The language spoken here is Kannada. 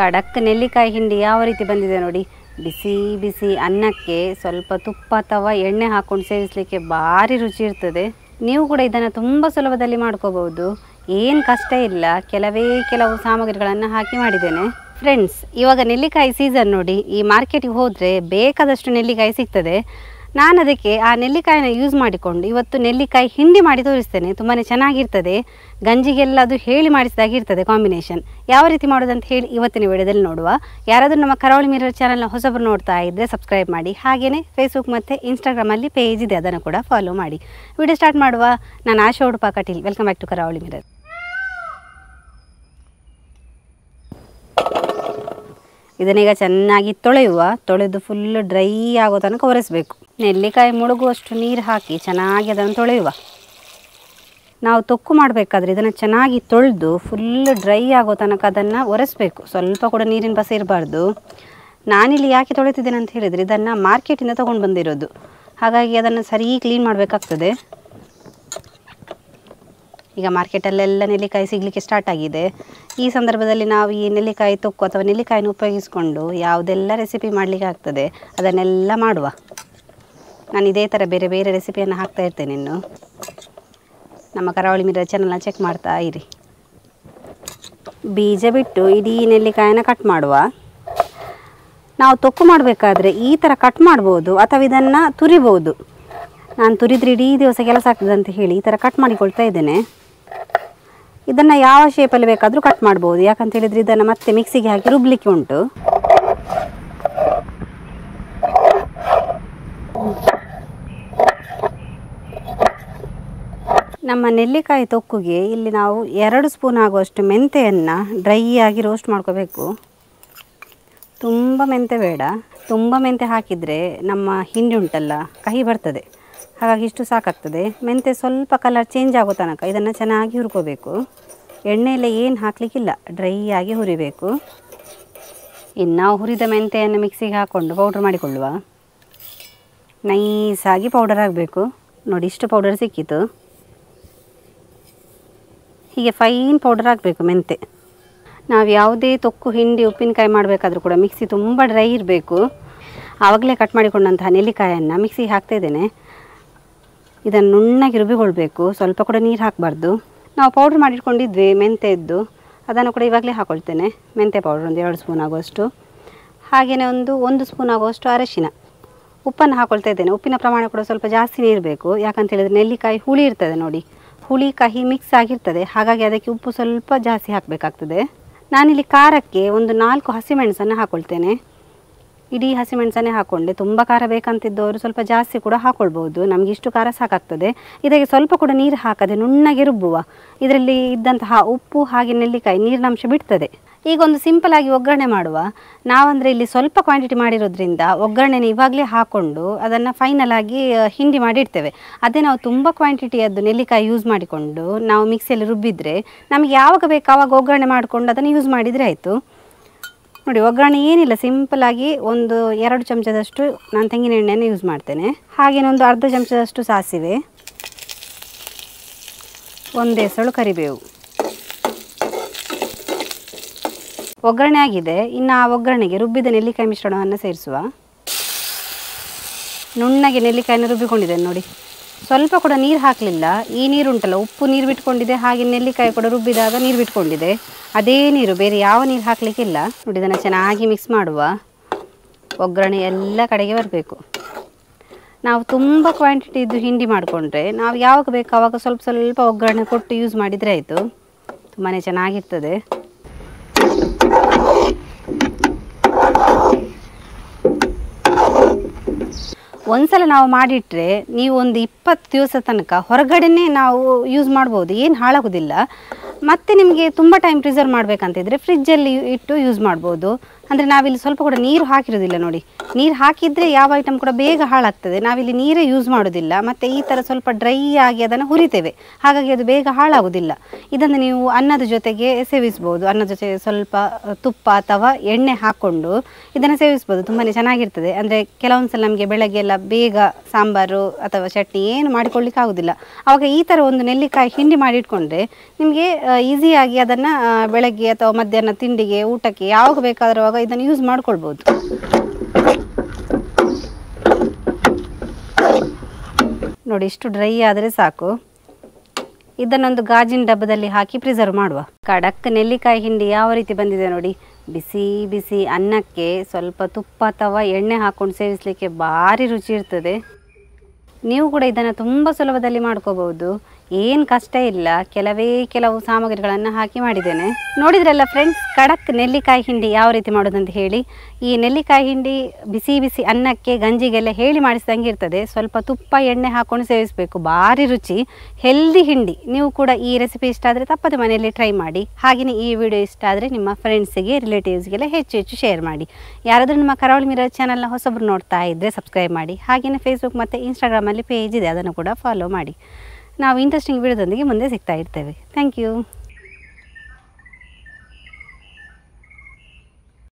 ಖಡಕ್ ನೆಲ್ಲಿಕಾಯಿ ಹಿಂಡಿ ಯಾವ ರೀತಿ ಬಂದಿದೆ ನೋಡಿ. ಬಿಸಿ ಬಿಸಿ ಅನ್ನಕ್ಕೆ ಸ್ವಲ್ಪ ತುಪ್ಪ ಅಥವಾ ಎಣ್ಣೆ ಹಾಕ್ಕೊಂಡು ಸೇವಿಸಲಿಕ್ಕೆ ಭಾರಿ ರುಚಿ ಇರ್ತದೆ. ನೀವು ಕೂಡ ಇದನ್ನು ತುಂಬ ಸುಲಭದಲ್ಲಿ ಮಾಡ್ಕೋಬಹುದು, ಏನು ಕಷ್ಟ ಇಲ್ಲ. ಕೆಲವು ಸಾಮಗ್ರಿಗಳನ್ನು ಹಾಕಿ ಮಾಡಿದ್ದೇನೆ ಫ್ರೆಂಡ್ಸ್. ಇವಾಗ ನೆಲ್ಲಿಕಾಯಿ ಸೀಸನ್ ನೋಡಿ, ಈ ಮಾರ್ಕೆಟಿಗೆ ಹೋದರೆ ಬೇಕಾದಷ್ಟು ನೆಲ್ಲಿಕಾಯಿ ಸಿಗ್ತದೆ. ನಾನು ಅದಕ್ಕೆ ಆ ನೆಲ್ಲಿಕಾಯಿನ ಯೂಸ್ ಮಾಡಿಕೊಂಡು ಇವತ್ತು ನೆಲ್ಲಿಕಾಯಿ ಹಿಂಡಿ ಮಾಡಿ ತೋರಿಸ್ತೇನೆ. ತುಂಬಾ ಚೆನ್ನಾಗಿರ್ತದೆ, ಗಂಜಿಗೆಲ್ಲ ಅದು ಹೇಳಿ ಮಾಡಿಸಿದಾಗಿರ್ತದೆ ಕಾಂಬಿನೇಷನ್. ಯಾವ ರೀತಿ ಮಾಡೋದಂತ ಹೇಳಿ ಇವತ್ತಿನ ವಿಡಿಯೋದಲ್ಲಿ ನೋಡುವ. ಯಾರಾದರೂ ನಮ್ಮ ಕರಾವಳಿ ಮಿರರ್ ಚಾನಲ್ನ ಹೊಸಬರು ನೋಡ್ತಾ ಇದ್ದರೆ ಸಬ್ಸ್ಕ್ರೈಬ್ ಮಾಡಿ. ಹಾಗೆಯೇ ಫೇಸ್ಬುಕ್ ಮತ್ತು ಇನ್ಸ್ಟಾಗ್ರಾಮಲ್ಲಿ ಪೇಜ್ ಇದೆ, ಅದನ್ನು ಕೂಡ ಫಾಲೋ ಮಾಡಿ. ವಿಡಿಯೋ ಸ್ಟಾರ್ಟ್ ಮಾಡುವ. ನಾನು Asha Udupa Kateel. Welcome back to Karavali mirror. ಇದನ್ನೀಗ ಚೆನ್ನಾಗಿ ತೊಳೆದು ಫುಲ್ ಡ್ರೈ ಆಗೋ ತನಕ ಒರೆಸಬೇಕು. ನೆಲ್ಲಿಕಾಯಿ ಮುಳುಗುವಷ್ಟು ನೀರು ಹಾಕಿ ಚೆನ್ನಾಗಿ ಅದನ್ನು ತೊಳೆಯುವ. ನಾವು ತೊಕ್ಕು ಮಾಡಬೇಕಾದ್ರೆ ಇದನ್ನು ಚೆನ್ನಾಗಿ ತೊಳೆದು ಫುಲ್ ಡ್ರೈ ಆಗೋ ತನಕ ಅದನ್ನು ಒರೆಸಬೇಕು. ಸ್ವಲ್ಪ ಕೂಡ ನೀರಿನ ಬಸ ಇರಬಾರ್ದು. ನಾನಿಲ್ಲಿ ಯಾಕೆ ತೊಳಿತಿದ್ದೇನೆ ಅಂತ ಹೇಳಿದರೆ, ಇದನ್ನು ಮಾರ್ಕೆಟಿಂದ ತೊಗೊಂಡು ಬಂದಿರೋದು, ಹಾಗಾಗಿ ಅದನ್ನು ಸರಿ ಕ್ಲೀನ್ ಮಾಡಬೇಕಾಗ್ತದೆ. ಈಗ ಮಾರ್ಕೆಟಲ್ಲೆಲ್ಲ ನೆಲ್ಲಿಕಾಯಿ ಸಿಗಲಿಕ್ಕೆ ಸ್ಟಾರ್ಟ್ ಆಗಿದೆ. ಈ ಸಂದರ್ಭದಲ್ಲಿ ನಾವು ಈ ನೆಲ್ಲಿಕಾಯಿ ತೊಕ್ಕು ಅಥವಾ ನೆಲ್ಲಿಕಾಯಿನ ಉಪಯೋಗಿಸಿಕೊಂಡು ಯಾವುದೆಲ್ಲ ರೆಸಿಪಿ ಮಾಡಲಿಕ್ಕೆ ಆಗ್ತದೆ ಅದನ್ನೆಲ್ಲ ಮಾಡುವ. ನಾನು ಇದೇ ಥರ ಬೇರೆ ಬೇರೆ ರೆಸಿಪಿಯನ್ನು ಹಾಕ್ತಾ ಇರ್ತೇನೆ. ಇನ್ನು ನಮ್ಮ ಕರಾವಳಿ ಮಿರರ್ ಚಾನಲ್ನ ಚೆಕ್ ಮಾಡ್ತಾ ಇರಿ. ಬೀಜ ಬಿಟ್ಟು ಇಡೀ ನೆಲ್ಲಿಕಾಯಿನ ಕಟ್ ಮಾಡುವ. ನಾವು ತೊಕ್ಕು ಮಾಡಬೇಕಾದ್ರೆ ಈ ಥರ ಕಟ್ ಮಾಡ್ಬೋದು ಅಥವಾ ಇದನ್ನು ತುರಿಬೋದು. ನಾನು ತುರಿದ್ರೆ ಇಡೀ ದಿವಸ ಕೆಲಸ ಆಗ್ತದೆ ಅಂತ ಹೇಳಿ ಈ ಥರ ಕಟ್ ಮಾಡಿಕೊಳ್ತಾ ಇದ್ದೇನೆ. ಇದನ್ನು ಯಾವ ಶೇಪಲ್ಲಿ ಬೇಕಾದರೂ ಕಟ್ ಮಾಡ್ಬೋದು, ಯಾಕಂತ ಹೇಳಿದರೆ ಇದನ್ನು ಮತ್ತೆ ಮಿಕ್ಸಿಗೆ ಹಾಕಿ ರುಬ್ಲಿಕ್ಕೆ ಉಂಟು. ನಮ್ಮ ನೆಲ್ಲಿಕಾಯಿ ತೊಕ್ಕುಗೆ ಇಲ್ಲಿ ನಾವು 2 ಸ್ಪೂನ್ ಆಗುವಷ್ಟು ಮೆಂತೆಯನ್ನು ಡ್ರೈ ಆಗಿ ರೋಸ್ಟ್ ಮಾಡ್ಕೋಬೇಕು. ತುಂಬ ಮೆಂತೆ ಬೇಡ. ತುಂಬ ಮೆಂತೆ ಹಾಕಿದರೆ ನಮ್ಮ ಹಿಂಡಿ ಉಂಟಲ್ಲ ಕಹಿ ಬರ್ತದೆ, ಹಾಗಾಗಿ ಇಷ್ಟು ಸಾಕಾಗ್ತದೆ. ಮೆಂತೆ ಸ್ವಲ್ಪ ಕಲರ್ ಚೇಂಜ್ ಆಗೋ ತನಕ ಇದನ್ನು ಚೆನ್ನಾಗಿ ಹುರ್ಕೋಬೇಕು. ಎಣ್ಣೆಯಲ್ಲ ಏನು ಹಾಕಲಿಕ್ಕಿಲ್ಲ, ಡ್ರೈ ಆಗಿ ಹುರಿಬೇಕು. ಇನ್ನು ನಾವು ಹುರಿದ ಮೆಂತೆಯನ್ನು ಮಿಕ್ಸಿಗೆ ಹಾಕ್ಕೊಂಡು ಪೌಡ್ರ್ ಮಾಡಿಕೊಳ್ಳುವ. ನೈಸಾಗಿ ಪೌಡರ್ ಆಗಬೇಕು ನೋಡಿ. ಇಷ್ಟು ಪೌಡರ್ ಸಿಕ್ಕಿತು. ಹೀಗೆ ಫೈನ್ ಪೌಡರ್ ಆಗಬೇಕು ಮೆಂತೆ. ನಾವು ಯಾವುದೇ ತೊಕ್ಕು ಹಿಂಡಿ ಉಪ್ಪಿನಕಾಯಿ ಮಾಡಬೇಕಾದ್ರೂ ಕೂಡ ಮಿಕ್ಸಿ ತುಂಬ ಡ್ರೈ ಇರಬೇಕು. ಆವಾಗಲೇ ಕಟ್ ಮಾಡಿಕೊಂಡಂತಹ ನೆಲ್ಲಿಕಾಯನ್ನು ಮಿಕ್ಸಿಗೆ ಹಾಕ್ತಾಯಿದ್ದೇನೆ. ಇದನ್ನು ನುಣ್ಣಗೆ ರುಬ್ಬಿಕೊಳ್ಬೇಕು, ಸ್ವಲ್ಪ ಕೂಡ ನೀರು ಹಾಕಬಾರ್ದು. ನಾವು ಪೌಡ್ರ್ ಮಾಡಿಟ್ಕೊಂಡಿದ್ವಿ ಮೆಂತೆದ್ದು, ಅದನ್ನು ಕೂಡ ಇವಾಗಲೇ ಹಾಕ್ಕೊಳ್ತೇನೆ. ಮೆಂತೆ ಪೌಡ್ರ್ ಒಂದು 2 ಸ್ಪೂನ್ ಆಗುವಷ್ಟು, ಹಾಗೆಯೇ ಒಂದು ಸ್ಪೂನ್ ಆಗುವಷ್ಟು ಅರಶಿನ. ಉಪ್ಪನ್ನು ಹಾಕ್ಕೊಳ್ತಾ ಇದ್ದೇನೆ. ಉಪ್ಪಿನ ಪ್ರಮಾಣ ಕೂಡ ಸ್ವಲ್ಪ ಜಾಸ್ತಿನೇ ಇರಬೇಕು, ಯಾಕಂತ ಹೇಳಿದರೆ ನೆಲ್ಲಿಕಾಯಿ ಹುಳಿ ಇರ್ತದೆ ನೋಡಿ, ಹುಳಿ ಕಹಿ ಮಿಕ್ಸ್ ಆಗಿರ್ತದೆ, ಹಾಗಾಗಿ ಅದಕ್ಕೆ ಉಪ್ಪು ಸ್ವಲ್ಪ ಜಾಸ್ತಿ ಹಾಕಬೇಕಾಗ್ತದೆ. ನಾನಿಲ್ಲಿ ಖಾರಕ್ಕೆ ಒಂದು 4 ಹಸಿಮೆಣಸನ್ನು ಹಾಕ್ಕೊಳ್ತೇನೆ. ಇಡೀ ಹಸಿಮೆಣಸನ್ನೇ ಹಾಕ್ಕೊಂಡೆ. ತುಂಬ ಖಾರ ಬೇಕಂತಿದ್ದವರು ಸ್ವಲ್ಪ ಜಾಸ್ತಿ ಕೂಡ ಹಾಕ್ಕೊಳ್ಬೋದು, ನಮಗೆ ಇಷ್ಟು ಖಾರ ಸಾಕಾಗ್ತದೆ. ಇದಕ್ಕೆ ಸ್ವಲ್ಪ ಕೂಡ ನೀರು ಹಾಕದೆ ನುಣ್ಣಗೆ ರುಬ್ಬುವ. ಇದರಲ್ಲಿ ಇದ್ದಂತಹ ಉಪ್ಪು ಹಾಗೆ ನೆಲ್ಲಿಕಾಯಿ ನೀರಿನಂಶ ಬಿಡ್ತದೆ. ಈಗ ಒಂದು ಸಿಂಪಲ್ ಆಗಿ ಒಗ್ಗರಣೆ ಮಾಡುವ. ನಾವಂದರೆ ಇಲ್ಲಿ ಸ್ವಲ್ಪ ಕ್ವಾಂಟಿಟಿ ಮಾಡಿರೋದ್ರಿಂದ ಒಗ್ಗರಣೆನ ಇವಾಗಲೇ ಹಾಕ್ಕೊಂಡು ಅದನ್ನು ಫೈನಲ್ ಆಗಿ ಹಿಂಡಿ ಮಾಡಿಡ್ತೇವೆ. ಅದೇ ನಾವು ತುಂಬ ಕ್ವಾಂಟಿಟಿಯದ್ದು ನೆಲ್ಲಿಕಾಯಿ ಯೂಸ್ ಮಾಡಿಕೊಂಡು ನಾವು ಮಿಕ್ಸಿಯಲ್ಲಿ ರುಬ್ಬಿದರೆ ನಮಗೆ ಯಾವಾಗ ಬೇಕು ಆವಾಗ ಒಗ್ಗರಣೆ ಮಾಡಿಕೊಂಡು ಅದನ್ನು ಯೂಸ್ ಮಾಡಿದರೆ ಆಯಿತು. ನೋಡಿ, ಒಗ್ಗರಣೆ ಏನಿಲ್ಲ, ಸಿಂಪಲ್ಲಾಗಿ ಒಂದು 2 ಚಮಚದಷ್ಟು ನಾನು ತೆಂಗಿನ ಎಣ್ಣೆಯನ್ನು ಯೂಸ್ ಮಾಡ್ತೇನೆ. ಹಾಗೆಯೇ ಒಂದು ಅರ್ಧ ಚಮಚದಷ್ಟು ಸಾಸಿವೆ, 1 ಎಸಳು ಕರಿಬೇವು. ಒಗ್ಗರಣೆ ಆಗಿದೆ. ಇನ್ನು ಆ ಒಗ್ಗರಣೆಗೆ ರುಬ್ಬಿದ ನೆಲ್ಲಿಕಾಯಿ ಮಿಶ್ರಣವನ್ನು ಸೇರಿಸುವ. ನುಣ್ಣಗೆ ನೆಲ್ಲಿಕಾಯಿನ ರುಬ್ಬಿಕೊಂಡಿದ್ದೇನೆ ನೋಡಿ. ಸ್ವಲ್ಪ ಕೂಡ ನೀರು ಹಾಕಲಿಲ್ಲ. ಈ ನೀರು ಉಂಟಲ್ಲ, ಉಪ್ಪು ನೀರು ಬಿಟ್ಕೊಂಡಿದೆ, ಹಾಗೆ ನೆಲ್ಲಿಕಾಯಿ ಕೂಡ ರುಬ್ಬಿದಾಗ ನೀರು ಬಿಟ್ಕೊಂಡಿದೆ, ಅದೇ ನೀರು, ಬೇರೆ ಯಾವ ನೀರು ಹಾಕಲಿಕ್ಕಿಲ್ಲ ನೋಡಿ. ಇದನ್ನು ಚೆನ್ನಾಗಿ ಮಿಕ್ಸ್ ಮಾಡುವ. ಒಗ್ಗರಣೆ ಎಲ್ಲ ಕಡೆಗೆ ಬರಬೇಕು. ನಾವು ತುಂಬ ಕ್ವಾಂಟಿಟಿದ್ದು ಹಿಂಡಿ ಮಾಡಿಕೊಂಡ್ರೆ ನಾವು ಯಾವಾಗ ಬೇಕು ಆವಾಗ ಸ್ವಲ್ಪ ಸ್ವಲ್ಪ ಒಗ್ಗರಣೆ ಕೊಟ್ಟು ಯೂಸ್ ಮಾಡಿದರೆ ಆಯಿತು, ತುಂಬಾ ಚೆನ್ನಾಗಿರ್ತದೆ. ಒಂದ್ಸಲ ನಾವು ಮಾಡಿಟ್ರೆ ನೀವು ಒಂದು 20 ದಿವಸ ತನಕ ಹೊರಗಡೆನೇ ನಾವು ಯೂಸ್ ಮಾಡ್ಬೋದು, ಏನು ಹಾಳಾಗೋದಿಲ್ಲ. ಮತ್ತು ನಿಮಗೆ ತುಂಬ ಟೈಮ್ ಪ್ರಿಸರ್ವ್ ಮಾಡಬೇಕಂತಿದ್ರೆ ಫ್ರಿಜ್ಜಲ್ಲಿ ಇಟ್ಟು ಯೂಸ್ ಮಾಡ್ಬೋದು. ಅಂದರೆ ನಾವಿಲ್ಲಿ ಸ್ವಲ್ಪ ಕೂಡ ನೀರು ಹಾಕಿರೋದಿಲ್ಲ ನೋಡಿ. ನೀರು ಹಾಕಿದರೆ ಯಾವ ಐಟಮ್ ಕೂಡ ಬೇಗ ಹಾಳಾಗ್ತದೆ. ನಾವಿಲ್ಲಿ ನೀರೇ ಯೂಸ್ ಮಾಡೋದಿಲ್ಲ, ಮತ್ತು ಈ ಥರ ಸ್ವಲ್ಪ ಡ್ರೈ ಆಗಿ ಅದನ್ನು ಹುರಿತೇವೆ, ಹಾಗಾಗಿ ಅದು ಬೇಗ ಹಾಳಾಗೋದಿಲ್ಲ. ಇದನ್ನು ನೀವು ಅನ್ನದ ಜೊತೆಗೆ ಸೇವಿಸ್ಬೋದು. ಅನ್ನದ ಜೊತೆಗೆ ಸ್ವಲ್ಪ ತುಪ್ಪ ಅಥವಾ ಎಣ್ಣೆ ಹಾಕ್ಕೊಂಡು ಇದನ್ನು ಸೇವಿಸ್ಬೋದು, ತುಂಬಾ ಚೆನ್ನಾಗಿರ್ತದೆ. ಅಂದರೆ ಕೆಲವೊಂದು ಸಲ ನಮಗೆ ಬೆಳಗ್ಗೆಲ್ಲ ಬೇಗ ಸಾಂಬಾರು ಅಥವಾ ಚಟ್ನಿ ಏನು ಮಾಡಿಕೊಳ್ಳಿಕ್ಕೆ ಆಗೋದಿಲ್ಲ, ಆವಾಗ ಈ ಥರ ಒಂದು ನೆಲ್ಲಿಕಾಯಿ ಹಿಂಡಿ ಮಾಡಿಟ್ಕೊಂಡ್ರೆ ನಿಮಗೆ ಈಸಿಯಾಗಿ ಅದನ್ನು ಬೆಳಗ್ಗೆ ಅಥವಾ ಮಧ್ಯಾಹ್ನ ತಿಂಡಿಗೆ, ಊಟಕ್ಕೆ ಯಾವಾಗ ಬೇಕಾದ್ರೂ ಇದನ್ನು ಯೂಸ್ ಮಾಡ್ಕೊಳ್ಬೋದು. ನೋಡಿ, ಇಷ್ಟು ಡ್ರೈ ಆದರೆ ಸಾಕು. ಇದನ್ನೊಂದು ಗಾಜಿನ ಡಬ್ಬದಲ್ಲಿ ಹಾಕಿ ಪ್ರಿಸರ್ವ್ ಮಾಡುವ. ಖಡಕ್ ನೆಲ್ಲಿಕಾಯಿ ಹಿಂಡಿ ಯಾವ ರೀತಿ ಬಂದಿದೆ ನೋಡಿ. ಬಿಸಿ ಬಿಸಿ ಅನ್ನಕ್ಕೆ ಸ್ವಲ್ಪ ತುಪ್ಪ ಅಥವಾ ಎಣ್ಣೆ ಹಾಕ್ಕೊಂಡು ಸೇವಿಸಲಿಕ್ಕೆ ಭಾರಿ ರುಚಿ ಇರ್ತದೆ. ನೀವು ಕೂಡ ಇದನ್ನು ತುಂಬ ಸುಲಭದಲ್ಲಿ ಮಾಡ್ಕೋಬಹುದು, ಏನು ಕಷ್ಟ ಇಲ್ಲ. ಕೆಲವು ಸಾಮಗ್ರಿಗಳನ್ನು ಹಾಕಿ ಮಾಡಿದ್ದೇನೆ. ನೋಡಿದ್ರಲ್ಲ ಫ್ರೆಂಡ್ಸ್, ಖಡಕ್ ನೆಲ್ಲಿಕಾಯಿ ಹಿಂಡಿ ಯಾವ ರೀತಿ ಮಾಡೋದಂತ ಹೇಳಿ. ಈ ನೆಲ್ಲಿಕಾಯಿ ಹಿಂಡಿ ಬಿಸಿ ಬಿಸಿ ಅನ್ನಕ್ಕೆ, ಗಂಜಿಗೆಲ್ಲ ಹೇಳಿ ಮಾಡಿಸಿದಂಗೆ ಇರ್ತದೆ. ಸ್ವಲ್ಪ ತುಪ್ಪ ಎಣ್ಣೆ ಹಾಕ್ಕೊಂಡು ಸೇವಿಸಬೇಕು, ಭಾರಿ ರುಚಿ, ಹೆಲ್ದಿ ಹಿಂಡಿ. ನೀವು ಕೂಡ ಈ ರೆಸಿಪಿ ಇಷ್ಟ ಆದರೆ ತಪ್ಪದೆ ಮನೆಯಲ್ಲಿ ಟ್ರೈ ಮಾಡಿ. ಹಾಗೆಯೇ ಈ ವಿಡಿಯೋ ಇಷ್ಟ ಆದರೆ ನಿಮ್ಮ ಫ್ರೆಂಡ್ಸಿಗೆ, ರಿಲೇಟಿವ್ಸ್ಗೆಲ್ಲ ಹೆಚ್ಚು ಶೇರ್ ಮಾಡಿ. ಯಾರಾದರೂ ನಮ್ಮ ಕರಾವಳಿ ಮಿರರ್ ಚಾನಲ್ನ ಹೊಸಬ್ರು ನೋಡ್ತಾ ಇದ್ದರೆ ಸಬ್ಸ್ಕ್ರೈಬ್ ಮಾಡಿ. ಹಾಗೆಯೇ ಫೇಸ್ಬುಕ್ ಮತ್ತು ಇನ್ಸ್ಟಾಗ್ರಾಮಲ್ಲಿ ಪೇಜ್ ಇದೆ, ಅದನ್ನು ಕೂಡ ಫಾಲೋ ಮಾಡಿ. ನಾವು ಇಂಟ್ರೆಸ್ಟಿಂಗ್ ವಿಡಿಯೋದೊಂದಿಗೆ ಮುಂದೆ ಸಿಗ್ತಾ ಇರ್ತೇವೆ. Thank you.